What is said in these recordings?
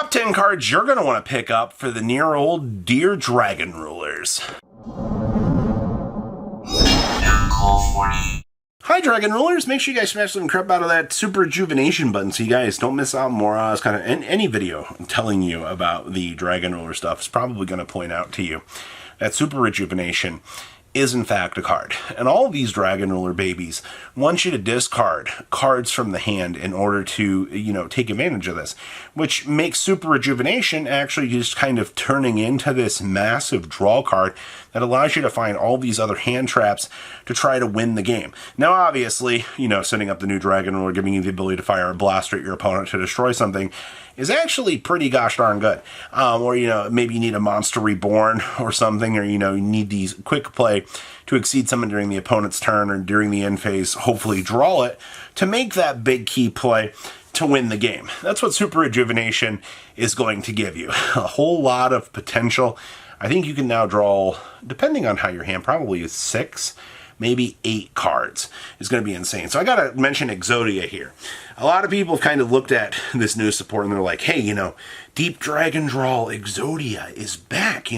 Top 10 cards you're going to want to pick up for the near old dear Dragon Rulers. Hi Dragon Rulers, make sure you guys smash some crap out of that super rejuvenation button so you guys don't miss out on more any video telling you about the Dragon Ruler stuff is probably going to point out to you that super rejuvenation is in fact a card. And all of these Dragon Ruler babies want you to discard cards from the hand in order to, take advantage of this, which makes super rejuvenation actually just kind of turning into this massive draw card that allows you to find all these other hand traps to try to win the game. Now, obviously, setting up the new Dragon Ruler, giving you the ability to fire a blaster at your opponent to destroy something is actually pretty gosh darn good. Or, maybe you need a monster reborn or something, or, you need these quick play to exceed someone during the opponent's turn or during the end phase, hopefully draw it to make that big key play to win the game. That's what super rejuvenation is going to give you. A whole lot of potential. I think you can now draw, depending on how your hand, probably 6, maybe 8 cards. Is going to be insane. So I got to mention Exodia here. A lot of people have kind of looked at this new support and they're like, hey, Deep Dragon Draw Exodia is back.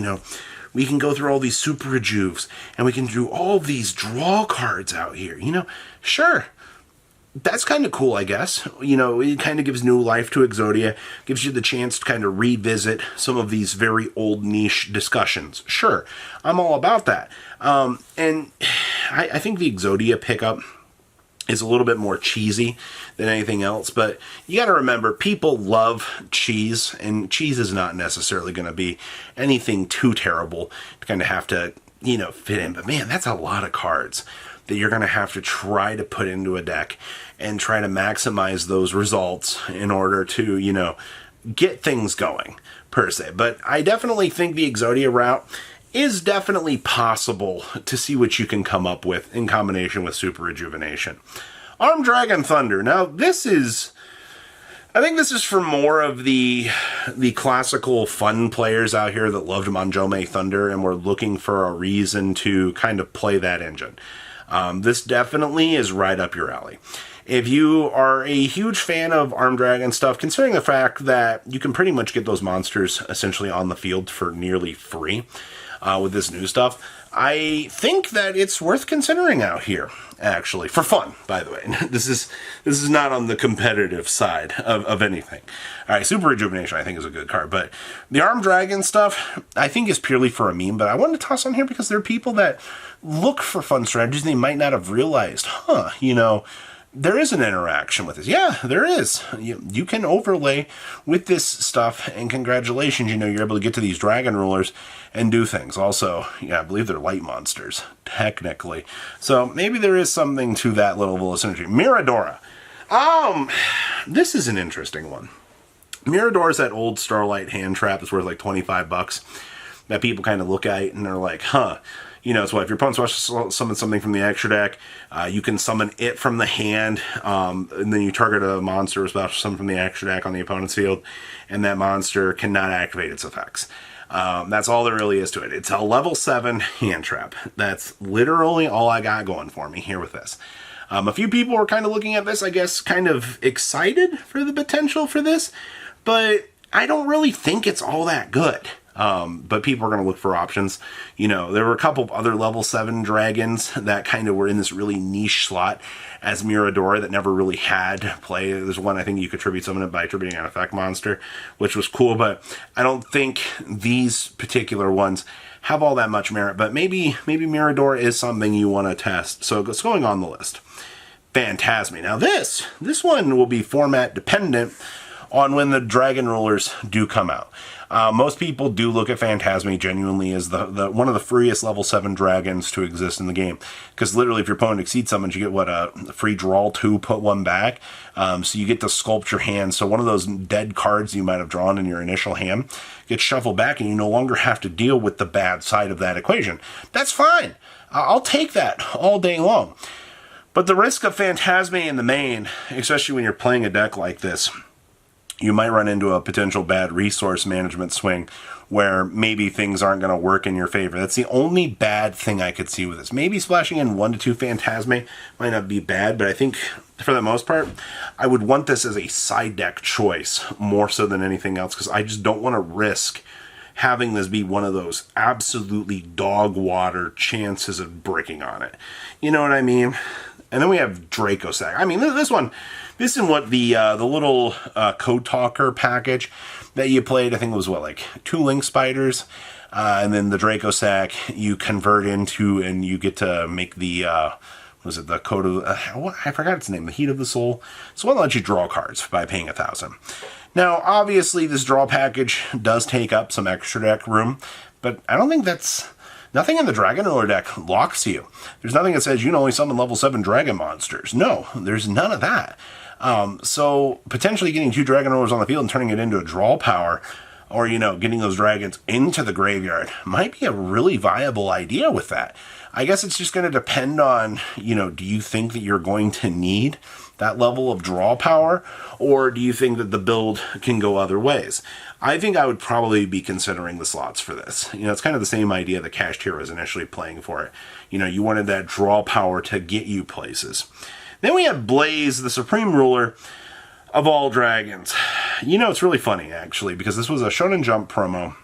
We can go through all these super rejuves and we can do all these draw cards out here. Sure. That's kind of cool, I guess. It kind of gives new life to Exodia, gives you the chance to kind of revisit some of these very old niche discussions. Sure, I'm all about that. And I think the Exodia pickup is a little bit more cheesy than anything else, but you got to remember, people love cheese, and cheese is not necessarily going to be anything too terrible to kind of have to, fit in. But man, that's a lot of cards that you're going to have to try to put into a deck and try to maximize those results in order to, get things going, per se. But I definitely think the Exodia route is definitely possible to see what you can come up with in combination with super rejuvenation. Armed Dragon Thunder. Now, I think this is for more of the classical fun players out here that loved Manjome Thunder and were looking for a reason to kind of play that engine. This definitely is right up your alley. If you are a huge fan of Armed Dragon stuff, considering the fact that you can pretty much get those monsters essentially on the field for nearly free with this new stuff, I think that it's worth considering out here, actually, for fun, by the way. This is not on the competitive side of anything. All right, Super Rejuvenation, I think, is a good card, but the Armed Dragon stuff, I think, is purely for a meme, but I wanted to toss on here because there are people that look for fun strategies and they might not have realized, there is an interaction with this. Yeah, there is. You can overlay with this stuff, and congratulations, you're able to get to these Dragon Rulers and do things. Also, I believe they're light monsters, technically. So maybe there is something to that little synergy. Miradora. This is an interesting one. Miradora is that old Starlight hand trap that's worth like $25 that people kind of look at and they're like, so if your opponent wants to summon something from the extra deck, you can summon it from the hand, and then you target a monster with special summon from the extra deck on the opponent's field, and that monster cannot activate its effects. That's all there really is to it. It's a level 7 hand trap. That's literally all I got going for me here with this. A few people were kind of looking at this, I guess, kind of excited for the potential for this, but I don't really think it's all that good. But people are going to look for options. There were a couple of other level 7 dragons that kind of were in this really niche slot as Miradora that never really had play. There's one, I think you could summon it by attributing an effect monster, which was cool, but I don't think these particular ones have all that much merit, but maybe Miradora is something you want to test. So it's going on the list. Phantasmy. Now this one will be format dependent on when the Dragon Rulers do come out. Most people do look at Phantasmy genuinely as the one of the freest level 7 dragons to exist in the game. Because literally, if your opponent exceeds summons, you get a free draw 2, put 1 back. So you get to sculpt your hand. So one of those dead cards you might have drawn in your initial hand gets shuffled back, and you no longer have to deal with the bad side of that equation. That's fine. I'll take that all day long. But the risk of Phantasmy in the main, especially when you're playing a deck like this, you might run into a potential bad resource management swing where maybe things aren't going to work in your favor. That's the only bad thing I could see with this. Maybe splashing in 1 to 2 Phantasme might not be bad, but I think for the most part, I would want this as a side deck choice more so than anything else, because I just don't want to risk having this be one of those absolutely dog water chances of breaking on it. You know what I mean? And then we have Draco Sack. I mean, this is what the little Code Talker package that you played, I think it was what, like 2 Link Spiders, and then the Draco Sack you convert into, and you get to make the was it the Code of I forgot its name, the Heat of the Soul. It's one that lets you draw cards by paying 1,000. Now, obviously, this draw package does take up some extra deck room, but I don't think that's... Nothing in the Dragon Ruler deck locks you. There's nothing that says you can only summon level 7 dragon monsters. No, there's none of that. So potentially getting 2 Dragon Rulers on the field and turning it into a draw power, or, you know, getting those dragons into the graveyard might be a really viable idea with that. I guess it's just going to depend on, you know, do you think that you're going to need that level of draw power, or do you think that the build can go other ways? I think I would probably be considering the slots for this. You know, it's kind of the same idea that Kashtira was initially playing for it. You know, you wanted that draw power to get you places. Then we have Blaze, the Supreme Ruler of all dragons. You know, it's really funny, actually, because this was a Shonen Jump promo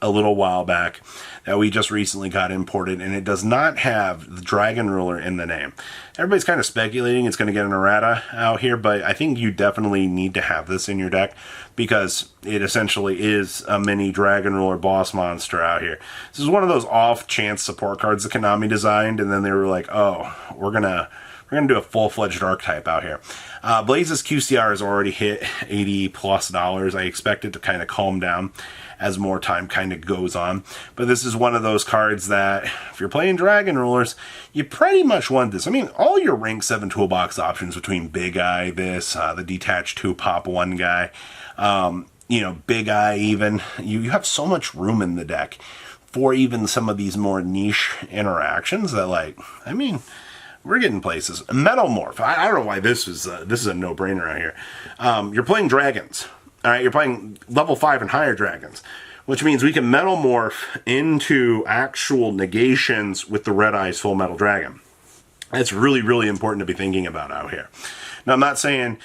a little while back that we just recently got imported, and it does not have the Dragon Ruler in the name. Everybody's kind of speculating it's going to get an errata out here, but I think you definitely need to have this in your deck because it essentially is a mini Dragon Ruler boss monster out here. This is one of those off-chance support cards that Konami designed, and then they were like, oh, we're gonna do a full-fledged archetype out here. Blaze's QCR has already hit $80+. I expect it to kind of calm down as more time kind of goes on. But this is one of those cards that, if you're playing Dragon Rulers, you pretty much want this. I mean, all your rank 7 toolbox options between Big Eye, the detached 2 pop 1 guy, you know, Big Eye even, you have so much room in the deck for even some of these more niche interactions that, like, I mean, we're getting places. Metalmorph. I don't know why this is a no-brainer out here. You're playing dragons. All right, you're playing level 5 and higher dragons, which means we can Metalmorph into actual negations with the Red Eyes Full Metal Dragon. That's really, really important to be thinking about out here. Now, I'm not saying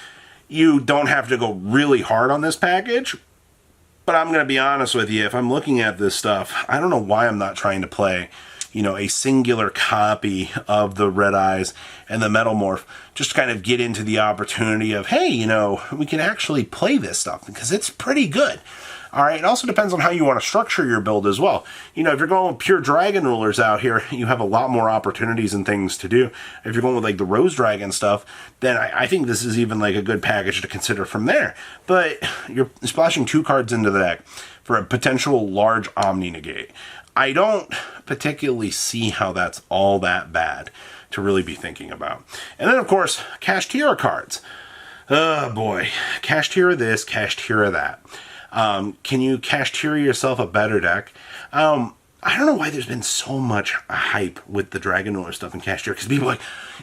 you don't have to go really hard on this package, but I'm going to be honest with you. If I'm looking at this stuff, I don't know why I'm not trying to play, you know, a singular copy of the Red Eyes and the Metalmorph, just to kind of get into the opportunity of, hey, you know, we can actually play this stuff because it's pretty good. All right, it also depends on how you want to structure your build as well. You know, if you're going with pure Dragon Rulers out here, you have a lot more opportunities and things to do. If you're going with like the Rose Dragon stuff, then I think this is even like a good package to consider from there. But you're splashing 2 cards into the deck for a potential large Omni Negate. I don't particularly see how that's all that bad to really be thinking about. And then, of course, Kashtira cards. Oh, boy. Kashtira this, Kashtira that. Can you Kashtira yourself a better deck? I don't know why there's been so much hype with the Dragon Ruler stuff in Kashtira, because people are like,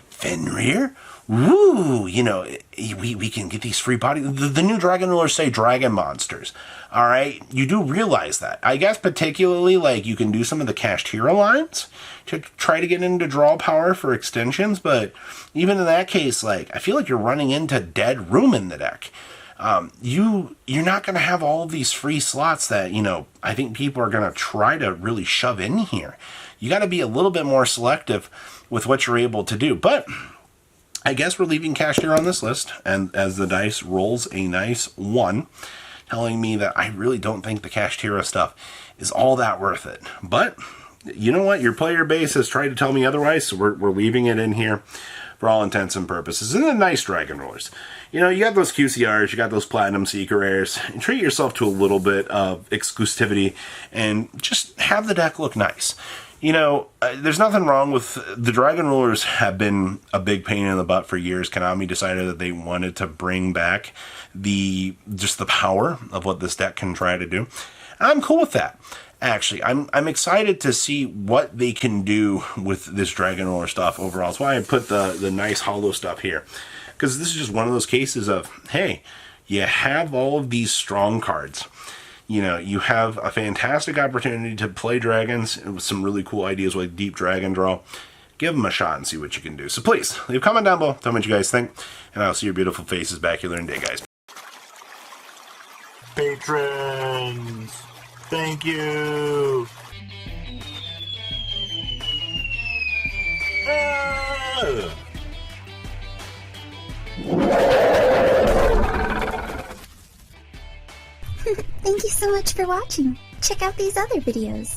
Fenrir? Woo! You know, we can get these free bodies. The new Dragon Rulers say dragon monsters. All right? You do realize that. I guess particularly, like, you can do some of the Kashtira lines to try to get into draw power for extensions, but even in that case, like, I feel like you're running into dead room in the deck. You're not going to have all of these free slots that, you know, I think people are going to try to really shove in here. You got to be a little bit more selective with what you're able to do. But I guess we're leaving Kashtira on this list, and as the dice rolls a nice 1, telling me that I really don't think the Kashtira stuff is all that worth it. But you know what? Your player base has tried to tell me otherwise, so we're leaving it in here for all intents and purposes. And the nice Dragon Rulers. You know, you got those QCRs, you got those Platinum Seeker Rares, and treat yourself to a little bit of exclusivity and just have the deck look nice. You know, there's nothing wrong with... The Dragon Rulers have been a big pain in the butt for years. Konami decided that they wanted to bring back just the power of what this deck can try to do. And I'm cool with that. Actually, I'm excited to see what they can do with this Dragon Ruler stuff overall. That's why I put the nice hollow stuff here. Because this is just one of those cases of, hey, you have all of these strong cards. You know, you have a fantastic opportunity to play dragons with some really cool ideas like Deep Dragon Draw. Give them a shot and see what you can do. So please, leave a comment down below. Tell me what you guys think. And I'll see your beautiful faces back here later in the day, guys. Patrons, thank you. Thank you so much for watching. Check out these other videos.